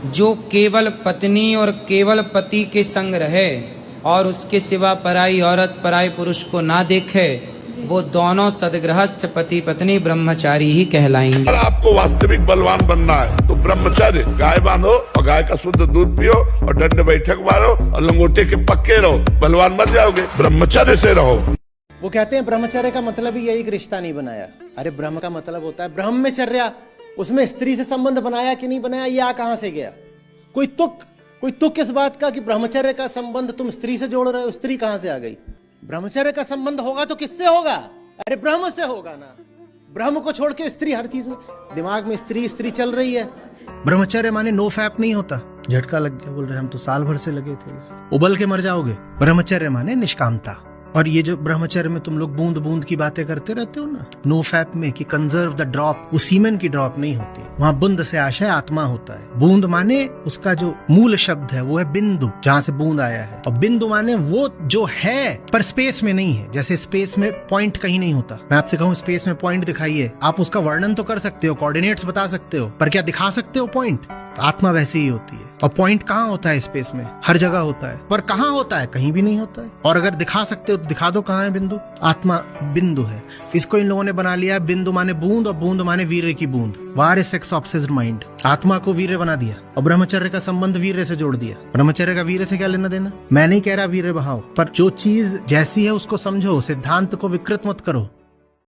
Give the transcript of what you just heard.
जो केवल पत्नी और केवल पति के संग रहे और उसके सिवा पराई औरत पराई पुरुष को ना देखे, वो दोनों सदगृहस्थ पति पत्नी ब्रह्मचारी ही कहलाएंगे। अगर आपको वास्तविक बलवान बनना है तो ब्रह्मचर्य, गाय बांधो और गाय का शुद्ध दूध पियो और दंड बैठक मारो और लंगोटे के पक्के रहो, बलवान बन जाओगे। ब्रह्मचर्य से रहो। वो कहते हैं ब्रह्मचर्य का मतलब ही यही कि रिश्ता नहीं बनाया। अरे ब्रह्म का मतलब होता है ब्रह्मचर्या, उसमें स्त्री से संबंध बनाया कि नहीं बनाया, ये कहां से गया? कोई तुक इस बात का कि ब्रह्मचर्य का संबंध तुम स्त्री से जोड़ रहे हो? स्त्री कहां से आ गई? ब्रह्मचर्य का संबंध होगा तो किससे होगा? अरे ब्रह्म से होगा ना। ब्रह्म को छोड़ के स्त्री, हर चीज में दिमाग में स्त्री चल रही है। ब्रह्मचर्य माने नो फैप नहीं होता। झटका लग गया, बोल रहे हम तो साल भर से लगे थे, उबल के मर जाओगे। ब्रह्मचर्य माने निष्कामता। और ये जो ब्रह्मचर्य में तुम लोग बूंद बूंद की बातें करते रहते हो ना, नो फैप में कि कंजर्व द ड्रॉप, वो सीमेन की ड्रॉप नहीं होती। वहां बुंद से आशय आत्मा होता है। बूंद माने उसका जो मूल शब्द है वो है बिंदु, जहां से बूंद आया है। और बिंदु माने वो जो है पर स्पेस में नहीं है। जैसे स्पेस में पॉइंट कहीं नहीं होता। मैं आपसे कहूँ स्पेस में पॉइंट दिखाइए, आप उसका वर्णन तो कर सकते हो, कोऑर्डिनेट्स बता सकते हो, पर क्या दिखा सकते हो पॉइंट? तो आत्मा वैसे ही होती है। और पॉइंट कहाँ होता है स्पेस में? हर जगह होता है। पर कहाँ होता है? कहीं भी नहीं होता है। और अगर दिखा सकते हो तो दिखा दो कहाँ है बिंदु। आत्मा बिंदु है। इसको इन लोगों ने बना लिया बिंदु माने बूंद और बूंद माने वीर्य की बूंद। वार सेक्स ऑब्सेस्ड माइंड। आत्मा को वीर्य बना दिया और ब्रह्मचर्य का संबंध वीर्य से जोड़ दिया। ब्रह्मचर्य का वीर्य से क्या लेना देना? मैं नहीं कह रहा वीर्य बहाओ, पर जो चीज जैसी है उसको समझो, सिद्धांत को विकृत मत करो।